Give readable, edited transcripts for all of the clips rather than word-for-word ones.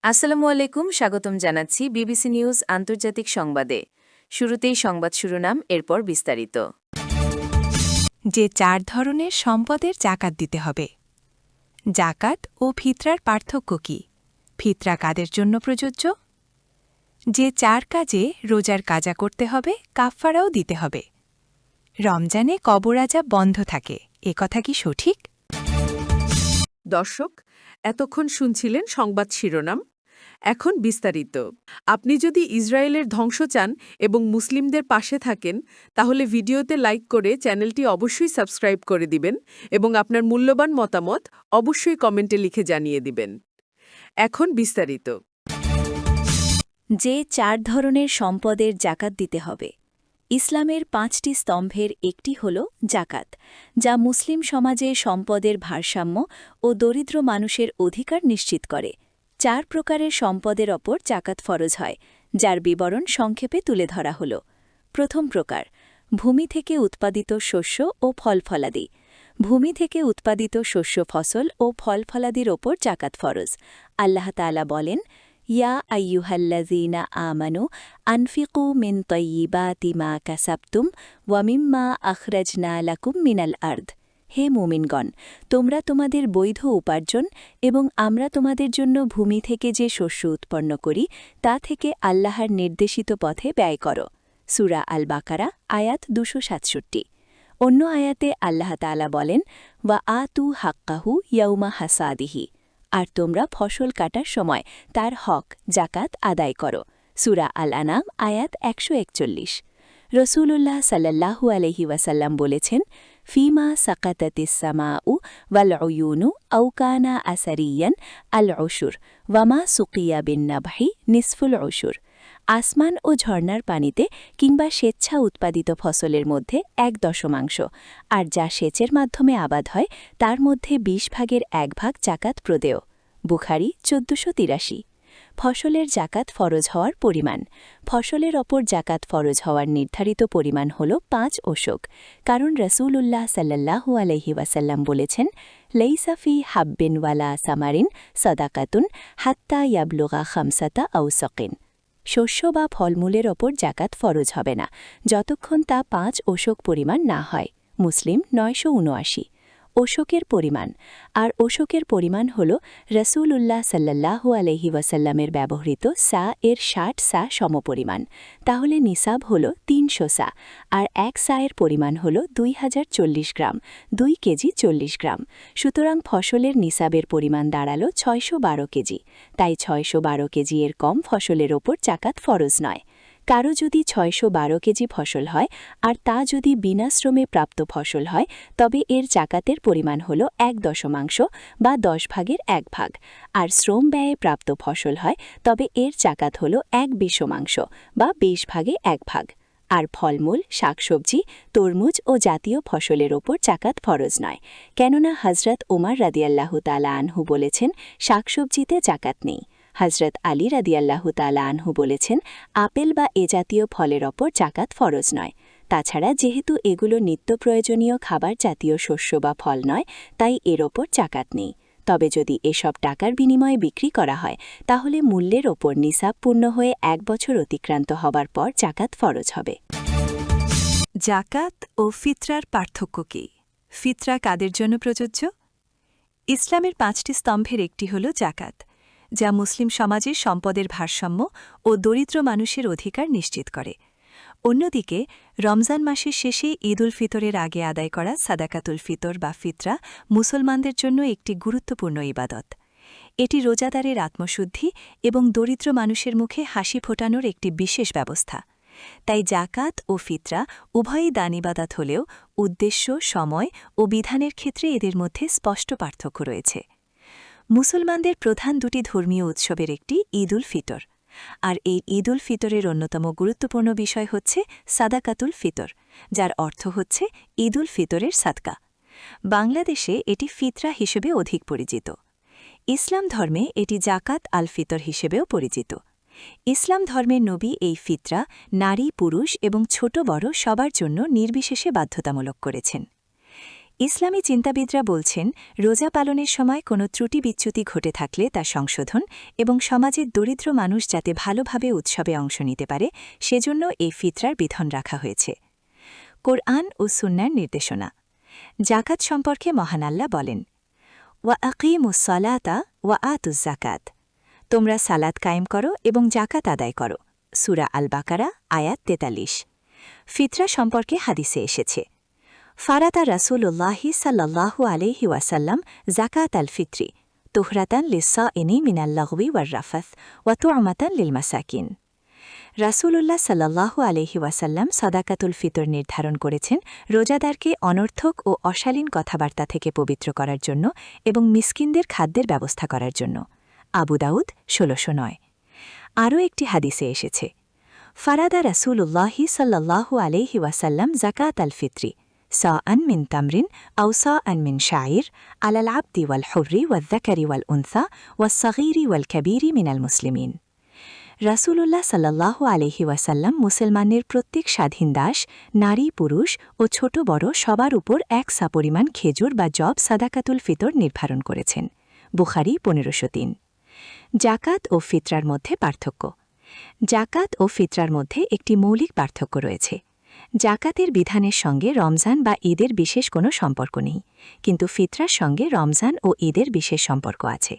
আসসালামু আলাইকুম, স্বাগতম জানাচ্ছি বিবিসি নিউজ আন্তর্জাতিক সংবাদে। শুরুতেই সংবাদ শিরোনাম, এরপর বিস্তারিত। যে 4 ধরনের সম্পদের জাকাত দিতে হবে। জাকাত ও ফিতরার পার্থক্য কি? ফিতরা কাদের জন্য প্রযোজ্য? যে 4 কাজে রোজার কাজা করতে হবে, কাফফারাও দিতে হবে। রমজানে কবর আযাব বন্ধ থাকে, এ কথা কি সঠিক? দর্শক, এতক্ষণ শুনছিলেন সংবাদ শিরোনাম। এখন বিস্তারিত। আপনি যদি ইসরায়েলের ধ্বংস চান এবং মুসলিমদের পাশে থাকেন, তাহলে ভিডিওতে লাইক করে চ্যানেলটি অবশ্যই সাবস্ক্রাইব করে দিবেন এবং আপনার মূল্যবান মতামত অবশ্যই কমেন্টে লিখে জানিয়ে দিবেন। এখন বিস্তারিত। যে 4 ধরনের সম্পদের জাকাত দিতে হবে। ইসলামের 5টি স্তম্ভের একটি হল জাকাত, যা মুসলিম সমাজে সম্পদের ভারসাম্য ও দরিদ্র মানুষের অধিকার নিশ্চিত করে। 4 প্রকারের সম্পদের ওপর জাকাত ফরজ হয়, যার বিবরণ সংক্ষেপে তুলে ধরা হল। প্রথম প্রকার, ভূমি থেকে উৎপাদিত শস্য ও ফলফলাদি। ভূমি থেকে উৎপাদিত শস্য, ফসল ও ফলফলাদির ওপর জাকাত ফরজ। আল্লাহ তাআলা বলেন, ইয়া আইয়ুহাল্লাযীনা আমানু আনফিকু মিন তাইয়্যিবাতি মা কাসাবতুম ওয়া মিম্মা আখরাজনা লাকুম মিনাল আরদ। হে মুমিনগণ, তোমরা তোমাদের বৈধ উপার্জন এবং আমরা তোমাদের জন্য ভূমি থেকে যে শস্য উৎপন্ন করি তা থেকে আল্লাহর নির্দেশিত পথে ব্যয় করো। সূরা আল বাকারা, আয়াত 267। অন্য আয়াতে আল্লাহ তাআলা বলেন, ওয়া আতু হাক্কাহু ইয়াউমা হাসাদিহি। আর তোমরা ফসল কাটার সময় তার হক জাকাত আদায় করো। সূরা আল আনাম, আয়াত 141। রসূলুল্লাহ সাল্লাল্লাহু আলাইহি ওয়াসাল্লাম বলেছেন, ফিমা সাকাতাতিস সামাউ ওয়াল উয়ুনু আও কানা আসারিয়ান আল উশুর ওয়ামা সুকিয়া বিন নাবহি নিসফুল উশুর। আসমান ও ঝর্ণার পানিতে কিংবা স্বেচ্ছা উৎপাদিত ফসলের মধ্যে 1/10, আর যা সেচের মাধ্যমে আবাদ হয় তার মধ্যে 20 ভাগের 1 ভাগ জাকাত প্রদেয়। বুখারী 1483। ফসলের জাকাত ফরজ হওয়ার পরিমাণ। ফসলের ওপর জাকাত ফরজ হওয়ার নির্ধারিত পরিমাণ হল 5 ওশক, কারণ রাসূলুল্লাহ সাল্লাল্লাহু আলাইহি ওয়াসাল্লাম বলেছেন, লাইসা ফি হাব্বিন ওয়ালা সামারিন সাদাকাতুন হাত্তা ইয়াবলুগা খামসাতা আওসাকিন। শস্য বা ফলমূলের ওপর জাকাত ফরজ হবে না যতক্ষণ তা 5 ওশক পরিমাণ না হয়। মুসলিম 979। ওশকের পরিমাণ। আর ওশকের পরিমাণ হল রাসূলুল্লাহ সাল্লাল্লাহু আলাইহি ওয়াসাল্লামের ব্যবহৃত সা এর 60 সা সমপরিমাণ। তাহলে নিসাব হল 300 সা, আর 1 সা এর পরিমাণ হল 2040 গ্রাম, 2 কেজি 40 গ্রাম। সুতরাং ফসলের নিসাবের পরিমাণ দাঁড়ালো 612 কেজি। তাই 612 কেজি এর কম ফসলের ওপর জাকাত ফরজ নয়। কারো যদি 612 কেজি ফসল হয় আর তা যদি বিনা শ্রমে প্রাপ্ত ফসল হয়, তবে এর জাকাতের পরিমাণ হল 1/10 বা 10 ভাগের 1 ভাগ। আর শ্রম ব্যয়ে প্রাপ্ত ফসল হয়, তবে এর জাকাত হল 1/20 বা 20 ভাগে 1 ভাগ। আর ফলমূল, শাকসবজি, তরমুজ ও জাতীয় ফসলের ওপর জাকাত ফরজ নয়, কেননা হযরত ওমর রাদিয়াল্লাহু তাআলা আনহু বলেছেন, শাকসবজিতে জাকাত নেই। হযরত আলী রাদিয়াল্লাহু তাআলা আনহু বলেছেন, আপেল বা এ জাতীয় ফলের ওপর জাকাত ফরজ নয়। তাছাড়া যেহেতু এগুলো নিত্য প্রয়োজনীয় খাবার জাতীয় শস্য বা ফল নয়, তাই এর ওপর জাকাত নেই। তবে যদি এসব টাকার বিনিময়ে বিক্রি করা হয়, তাহলে মূল্যের ওপর নিসাব পূর্ণ হয়ে 1 বছর অতিক্রান্ত হবার পর জাকাত ফরজ হবে। জাকাত ও ফিতরার পার্থক্য কি? ফিতরা কাদের জন্য প্রযোজ্য? ইসলামের 5টি স্তম্ভের একটি হল জাকাত, যা মুসলিম সমাজে সম্পদের ভারসাম্য ও দরিদ্র মানুষের অধিকার নিশ্চিত করে। অন্যদিকে রমজান মাসের শেষে ঈদ উল ফিতরের আগে আদায় করা সাদাকাতুল ফিতর বা ফিতরা মুসলমানদের জন্য একটি গুরুত্বপূর্ণ ইবাদত। এটি রোজাদারের আত্মশুদ্ধি এবং দরিদ্র মানুষের মুখে হাসি ফোটানোর একটি বিশেষ ব্যবস্থা। তাই জাকাত ও ফিতরা উভয়ই দান ইবাদত হলেও উদ্দেশ্য, সময় ও বিধানের ক্ষেত্রে এদের মধ্যে স্পষ্ট পার্থক্য রয়েছে। মুসলমানদের প্রধান 2টি ধর্মীয় উৎসবের একটি ঈদ উল ফিতর, আর এই ঈদ উল ফিতরের অন্যতম গুরুত্বপূর্ণ বিষয় হচ্ছে সাদাকাতুল ফিতর, যার অর্থ হচ্ছে ঈদ উল ফিতরের সাদকা। বাংলাদেশে এটি ফিতরা হিসেবে অধিক পরিচিত। ইসলাম ধর্মে এটি জাকাত আল ফিতর হিসেবেও পরিচিত। ইসলাম ধর্মের নবী এই ফিতরা নারী, পুরুষ এবং ছোট বড় সবার জন্য নির্বিশেষে বাধ্যতামূলক করেছেন। ইসলামী চিন্তাবিদরা বলছেন রোজা পালনের সময় কোনো ত্রুটি বিচ্যুতি ঘটে থাকলে তা সংশোধন এবং সমাজের দরিদ্র মানুষ যাতে ভালোভাবে উৎসবে অংশ নিতে পারে সেজন্য এই ফিতরার বিধান রাখা হয়েছে। কোরআন ও সুন্নাহর নির্দেশনা। জাকাত সম্পর্কে মহান আল্লাহ বলেন, ওয়া আকিমুস সালাতা ওয়া আতুজ জাকাত, তোমরা সালাত কায়েম করো এবং জাকাত আদায় করো। সূরা আল বাকারা আয়াত ৪৩। ফিতরা সম্পর্কে হাদিসে এসেছে, ফারাদা রাসূলুল্লাহি সাল্লাল্লাহু আলাইহি ওয়াসাল্লাম জাকাত আল ফিত্রি তুহরাতান লিস-সাইনি মিনাল লাগবি ওয়ার রাফাথ ওয়া তু'মাতান লিল মাসাকিন। রাসূলুল্লাহ সাল্লাল্লাহু আলাইহি ওয়াসাল্লাম সাদাকাতুল ফিতর নির্ধারণ করেছেন রোজাদারকে অনর্থক ও অশালীন কথাবার্তা থেকে পবিত্র করার জন্য এবং মিসকিনদের খাদ্যের ব্যবস্থা করার জন্য। আবু দাউদ ১৬০৯। আরও একটি হাদিসে এসেছে, ফারাদা রাসূলুল্লাহি সাল্লাল্লাহু আলাইহি ওয়াসাল্লাম জাকাত আল ফিত্রি সাআন মিন তামরিন আও সাআন মিন শাইর আলাল আবদি ওয়াল হুররি ওয়াল যাকারি ওয়াল উনসা ওয়াস সাগীরি ওয়াল কাবীরি মিনাল মুসলিমিন। রাসূলুল্লাহ সাল্লাল্লাহু আলাইহি ওয়াসাল্লাম মুসলমানের প্রত্যেক স্বাধীন দাস, নারী, পুরুষ ও ছোট বড় সবার উপর এক সা পরিমাণ খেজুর বা জব সাদাকাতুল ফিতর নির্ধারণ করেছেন। বুখারী ১৫০৩। জাকাত ও ফিতরার মধ্যে পার্থক্য। জাকাত ও ফিতরার মধ্যে একটি মৌলিক পার্থক্য রয়েছে। জাকাতের বিধানের সঙ্গে রমজান বা ঈদের বিশেষ কোনো সম্পর্ক নেই, কিন্তু ফিতরার সঙ্গে রমজান ও ঈদের বিশেষ সম্পর্ক আছে।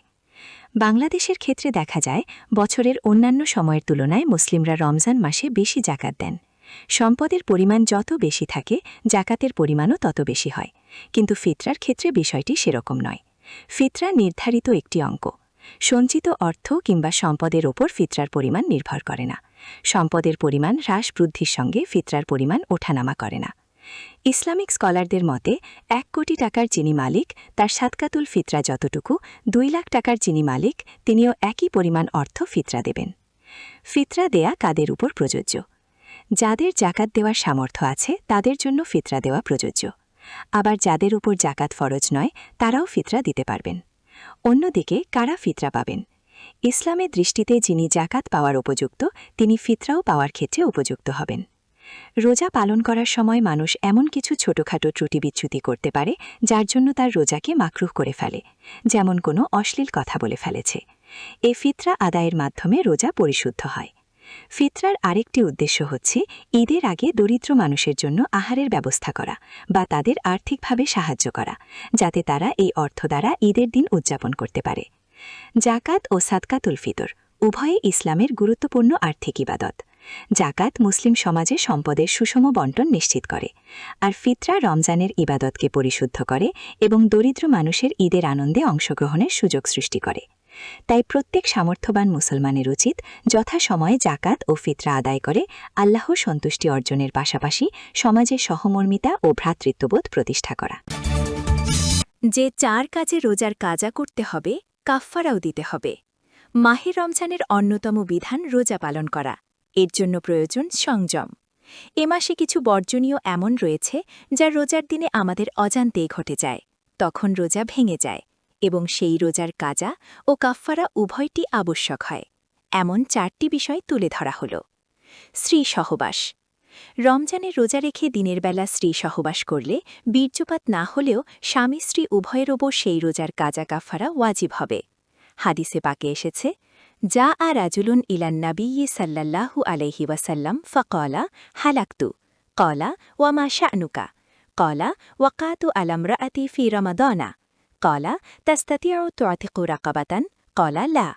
বাংলাদেশের ক্ষেত্রে দেখা যায় বছরের অন্যান্য সময়ের তুলনায় মুসলিমরা রমজান মাসে বেশি জাকাত দেন। সম্পদের পরিমাণ যত বেশি থাকে জাকাতের পরিমাণও তত বেশি হয়, কিন্তু ফিতরার ক্ষেত্রে বিষয়টি সেরকম নয়। ফিতরা নির্ধারিত একটি অঙ্ক। সঞ্চিত অর্থ কিংবা সম্পদের ওপর ফিতরার পরিমাণ নির্ভর করে না। সম্পদের পরিমাণ হ্রাস বৃদ্ধির সঙ্গে ফিতরার পরিমাণ ওঠানামা করে না। ইসলামিক স্কলারদের মতে ১ কোটি টাকার যিনি মালিক তার সাদকাতুল ফিতরা যতটুকু, ২ লাখ টাকার যিনি মালিক তিনিও একই পরিমাণ অর্থ ফিতরা দেবেন। ফিতরা দেয়া কাদের উপর প্রযোজ্য? যাদের জাকাত দেওয়ার সামর্থ্য আছে তাদের জন্য ফিতরা দেওয়া প্রযোজ্য। আবার যাদের উপর জাকাত ফরজ নয় তারাও ফিতরা দিতে পারবেন। অন্যদিকে কারা ফিতরা পাবেন? ইসলামের দৃষ্টিতে যিনি জাকাত পাওয়ার উপযুক্ত তিনি ফিতরাও পাওয়ার ক্ষেত্রে উপযুক্ত হবেন। রোজা পালন করার সময় মানুষ এমন কিছু ছোটখাটো ত্রুটি বিচ্যুতি করতে পারে যার জন্য তার রোজাকে মাকরুহ করে ফেলে, যেমন কোনো অশ্লীল কথা বলে ফেলেছে। এই ফিতরা আদায়ের মাধ্যমে রোজা পরিশুদ্ধ হয়। ফিতরার আরেকটি উদ্দেশ্য হচ্ছে ঈদের আগে দরিদ্র মানুষের জন্য আহারের ব্যবস্থা করা বা তাদের আর্থিকভাবে সাহায্য করা, যাতে তারা এই অর্থ দ্বারা ঈদের দিন উদযাপন করতে পারে। জাকাত ও সাদকাতুল ফিতর উভয়ে ইসলামের গুরুত্বপূর্ণ আর্থিক ইবাদত। জাকাত মুসলিম সমাজে সম্পদের সুষম বণ্টন নিশ্চিত করে, আর ফিতরা রমজানের ইবাদতকে পরিশুদ্ধ করে এবং দরিদ্র মানুষের ঈদের আনন্দে অংশগ্রহণের সুযোগ সৃষ্টি করে। তাই প্রত্যেক সামর্থ্যবান মুসলমানের উচিত যথাসময়ে জাকাত ও ফিতরা আদায় করে আল্লাহ সন্তুষ্টি অর্জনের পাশাপাশি সমাজে সহমর্মিতা ও ভ্রাতৃত্ববোধ প্রতিষ্ঠা করা। যে ৪ কাজে রোজার কাজা করতে হবে, কাফফারাও দিতে হবে। মাহে রমজানের অন্যতম বিধান রোজা পালন করা। এর জন্য প্রয়োজন সংযম। এ মাসে কিছু বর্জনীয় এমন রয়েছে যা রোজার দিনে আমাদের অজান্তেই ঘটে যায়, তখন রোজা ভেঙে যায় এবং সেই রোজার কাজা ও কাফফারা উভয়টি আবশ্যক হয়। এমন ৪টি বিষয় তুলে ধরা হল। স্ত্রী সহবাস। রমজানে রোজা রেখে দিনের বেলা স্ত্রী সহবাস করলে বীর্যপাত না হলেও স্বামী স্ত্রী উভয়ের ওপর সেই রোজার কাজা কাফফারা ওয়াজিব হবে। হাদিসে পাকে এসেছে, জাআ রাজুলুন ইলান নাবিয়্যি সাল্লাল্লাহু আলাইহি ওয়াসাল্লাম ফাকালা হালাকতু ক্বালা ওয়া মা শা'নুকা ক্বালা ওয়াকাতু আলা ইমরাআতি ফি রমাদানা ক্বালা তাস্তাতিউ তু'তিকু রাকাবাতান ক্বালা লা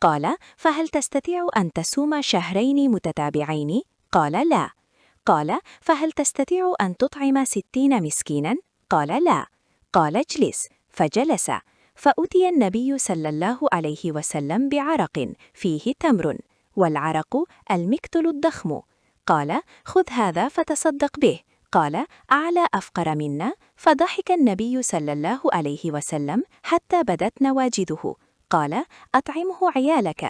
ক্বালা ফাহাল তাস্তাতিউ আন তাসুমা শাহরাইনি মুতাতাবি'াইনি ক্বালা লা ক্বালা ফাহাল তাস্তাতিউ আন তুত'ইমা ৬০ মিসকিনান ক্বালা লা ক্বালা ইজলিস ফাজালাসা فأتي النبي صلى الله عليه وسلم بعرق فيه تمر والعرق المكتل الضخم قال خذ هذا فتصدق به قال أعلى أفقر منا فضحك النبي صلى الله عليه وسلم حتى بدت نواجذه قال أطعمه عيالك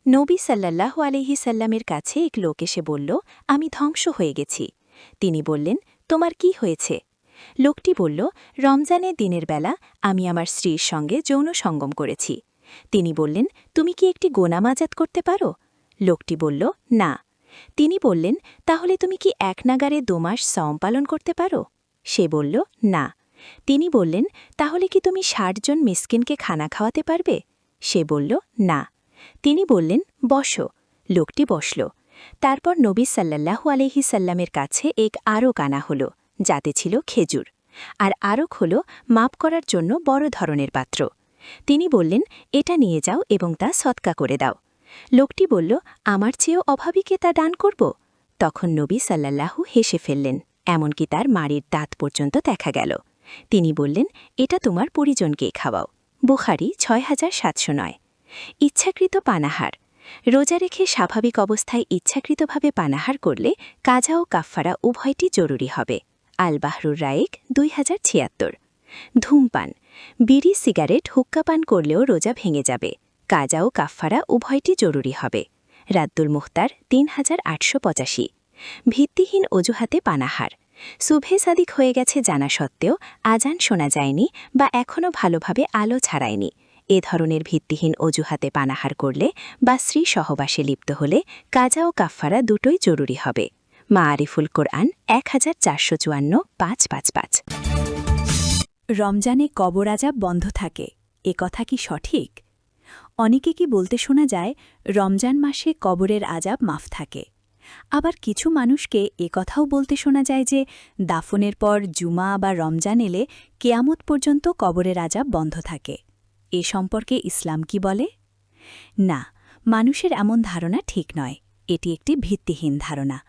নবী সাল্লাল্লাহু আলাইহি সাল্লামের কাছে এক লোক এসে বলল, আমি ধ্বংস হয়ে গেছি। তিনি বললেন, তোমার কি হয়েছে? লোকটি বলল, রমজানের দিনের বেলা আমি আমার স্ত্রীর সঙ্গে যৌন সঙ্গম করেছি। তিনি বললেন, তুমি কি একটি গোনামাজাত করতে পারো? লোকটি বলল, না। তিনি বললেন, তাহলে তুমি কি এক নাগারে ২ মাস সওম পালন করতে পারো? সে বলল, না। তিনি বললেন, তাহলে কি তুমি ৬০ জন মিসকিনকে খানা খাওয়াতে পারবে? সে বলল, না। তিনি বললেন, বসো। লোকটি বসল। তারপর নবী সাল্লাল্লাহু আলাইহি সাল্লামের কাছে এক আরক আনা হল, যাতে ছিল খেজুর। আর আরক হল মাপ করার জন্য বড় ধরনের পাত্র। তিনি বললেন, এটা নিয়ে যাও এবং তা সৎকা করে দাও। লোকটি বলল, আমার চেয়েও অভাবীকে তা দান করব? তখন নবী সাল্লাল্লাহু হেসে ফেললেন, এমনকি তার মাড়ির দাঁত পর্যন্ত দেখা গেল। তিনি বললেন, এটা তোমার পরিজনকে খাওয়াও। বুখারী ৬৭০৯। ইচ্ছাকৃত পানাহার। রোজা রেখে স্বাভাবিক অবস্থায় ইচ্ছাকৃতভাবে পানাহার করলে কাজা ও কাফফারা উভয়টি জরুরি হবে। আল বাহরুর রায়েক ২০৭৬। ধূমপান। বিড়ি, সিগারেট, হুক্কা পান করলেও রোজা ভেঙে যাবে। কাজা ও কাফফারা উভয়টি জরুরি হবে। রাদ্দুল মুখতার ৩৮৮৫। ভিত্তিহীন অজুহাতে পানাহার। সুবহে সাদিক হয়ে গেছে জানা সত্ত্বেও আজান শোনা যায়নি বা এখনও ভালোভাবে আলো ছাড়ায়নি। এ ধরনের ভিত্তিহীন অজুহাতে পানাহার করলে বা স্ত্রী সহবাসে লিপ্ত হলে কাজা ও কাফফারা দুটোই জরুরি হবে। মাআরিফুল কোরআন ১৪৫৪-৫55। রমজানে কবর আযাব বন্ধ থাকে, এ কথা কি সঠিক? অনেকে কি বলতে শোনা যায়, রমজান মাসে কবরের আযাব মাফ থাকে। আবার কিছু মানুষকে কথাও বলতে শোনা যায় যে দাফনের পর জুমা বা রমজান এলে কেয়ামত পর্যন্ত কবরের আযাব বন্ধ থাকে। এ সম্পর্কে ইসলাম কি বলে? না, মানুষের এমন ধারণা ঠিক নয়। এটি একটি ভিত্তিহীন ধারণা।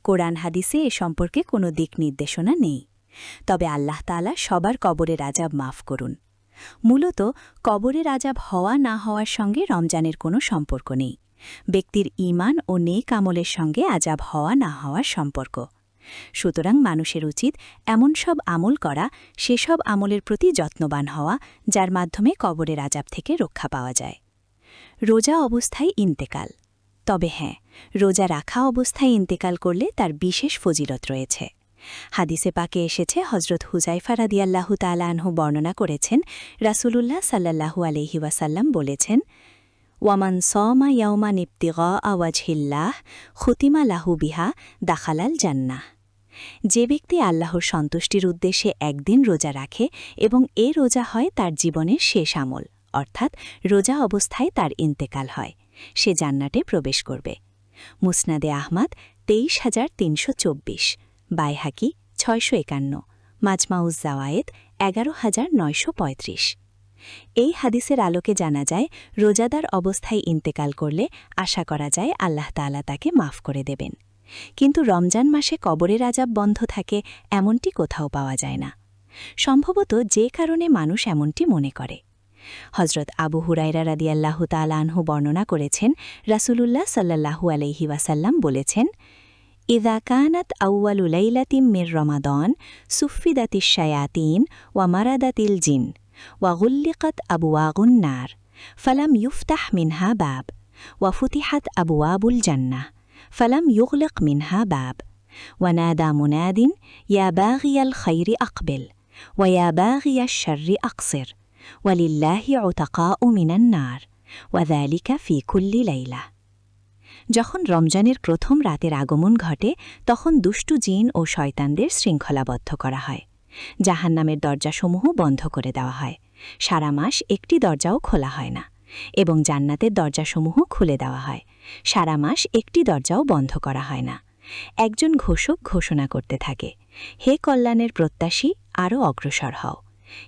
কোরআন হাদিসে এ সম্পর্কে কোনো দিক নির্দেশনা নেই। তবে আল্লাহ তাআলা সবার কবরের আযাব মাফ করুন। মূলত কবরের আযাব হওয়া না হওয়ার সঙ্গে রমজানের কোনো সম্পর্ক নেই। ব্যক্তির ঈমান ও নেক আমলের সঙ্গে আযাব হওয়া না হওয়ার সম্পর্ক। সুতরাং মানুষের উচিত এমন সব আমল করা, সেসব আমলের প্রতি যত্নবান হওয়া, যার মাধ্যমে কবরের আযাব থেকে রক্ষা পাওয়া যায়। রোজা অবস্থায় ইন্তেকাল। তবে হ্যাঁ, রোজা রাখা অবস্থায় ইন্তেকাল করলে তার বিশেষ ফজিলত রয়েছে। হাদিসে পাকে এসেছে, হজরত হুযায়ফা রাদিয়াল্লাহু তাআলা আনহু বর্ণনা করেছেন, রাসূলুল্লাহ সাল্লাল্লাহু আলাইহি ওয়াসাল্লাম বলেছেন, ওয়ামান সামা ইয়াওমান ইবতিগাআ ওয়াজহিল্লাহ খুতিমা লাহু বিহা দাখালাল জান্নাহ। যে ব্যক্তি আল্লাহর সন্তুষ্টির উদ্দেশ্যে একদিন রোজা রাখে এবং এ রোজা হয় তার জীবনের শেষ আমল, অর্থাৎ রোজা অবস্থায় তার ইন্তেকাল হয়, সে জান্নাতে প্রবেশ করবে। মুসনাদে আহমদ ২৩৩২৪, বাইহাকি ৬৫১, মাজমাউজ জাওয়ায়েদ ১১৯৩৫। এই হাদিসের আলোকে জানা যায়, রোজাদার অবস্থায় ইন্তেকাল করলে আশা করা যায় আল্লাহ তাআলা তাকে মাফ করে দেবেন। কিন্তু রমজান মাসে কবরের আযাব বন্ধ থাকে এমনটি কোথাও পাওয়া যায় না। সম্ভবত যে কারণে মানুষ এমনটি মনে করে। হজরত আবু হুরায়রা রাদিয়াল্লাহু তাআলা আনহু বর্ণনা করেছেন, রাসূলুল্লাহ সাল্লাল্লাহু আলাইহি ওয়াসাল্লাম বলেছেন, ইযা কানাত আউয়ালু লাইলাতিম মির রমাদান সুফিদাতিশ শায়াতিন ওয়া মারাদাতিল জিন ওয়া গুল্লিকাত আবওয়াগুন নার ফালাম ইফতাহ মিনহা বাব ওয়া ফুতিহাত আবওয়াবুল জান্নাহ ফালাম ইউগলিক মিনহা বাব ওয়া নাদা মুনাদিন ইয়া বাগিয়াল খাইরি আকবিল ওয়া ইয়া বাগিয়াশ শাররি আকসির ওয়ালিল্লাহি উতাকাউ মিনান নার ওয়া যালিকা ফি কুল্লি লাইলা। যখন রমজানের প্রথম রাতের আগমন ঘটে, তখন দুষ্টু জিন ও শয়তানদের শৃঙ্খলাবদ্ধ করা হয়। জাহান্নামের দরজাসমূহ বন্ধ করে দেওয়া হয়। সারা মাস একটি দরজাও খোলা হয় না। এবং জান্নাতের দরজাসমূহ খুলে দেওয়া হয়। সারা মাস একটি দরজাও বন্ধ করা হয় না। একজন ঘোষক ঘোষণা করতে থাকে, হে কল্যাণের প্রত্যাশী, আরও অগ্রসর হও।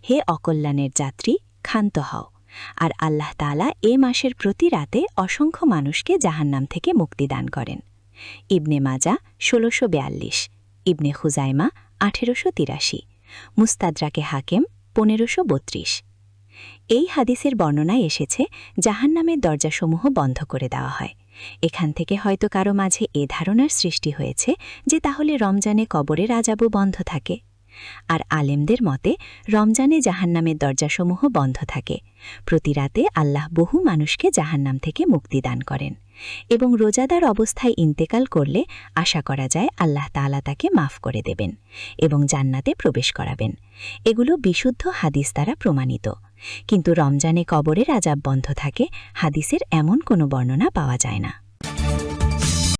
হে অকল্যাণের যাত্রী, ক্ষান্ত হও। আর আল্লাহ তাআলা এ মাসের প্রতি রাতে অসংখ্য মানুষকে জাহান্নাম থেকে মুক্তি দান করেন। ইবনে মাজা ১৬৪২, ইবনে খুজাইমা ১৮৮৩, মুস্তাদরাকে হাকেম ১৫৩২। এই হাদিসের বর্ণনায় এসেছে, জাহান্নামের দরজাসমূহ বন্ধ করে দেওয়া হয়। এখান থেকে হয়তো কারো মাঝে এ ধারণার সৃষ্টি হয়েছে যে তাহলে রমজানে কবরের আযাবও বন্ধ থাকে। আর আলেমদের মতে রমজানে জাহান্নামের দরজাসমূহ বন্ধ থাকে। প্রতি রাতে আল্লাহ বহু মানুষকে জাহান্নাম থেকে মুক্তি দান করেন এবং রোজাদার অবস্থায় ইন্তেকাল করলে আশা করা যায় আল্লাহ তাআলা তাকে মাফ করে দেবেন এবং জান্নাতে প্রবেশ করাবেন। এগুলো বিশুদ্ধ হাদিস দ্বারা প্রমাণিত। কিন্তু রমজানে কবরের আযাব বন্ধ থাকে, হাদিসের এমন কোনো বর্ণনা পাওয়া যায় না।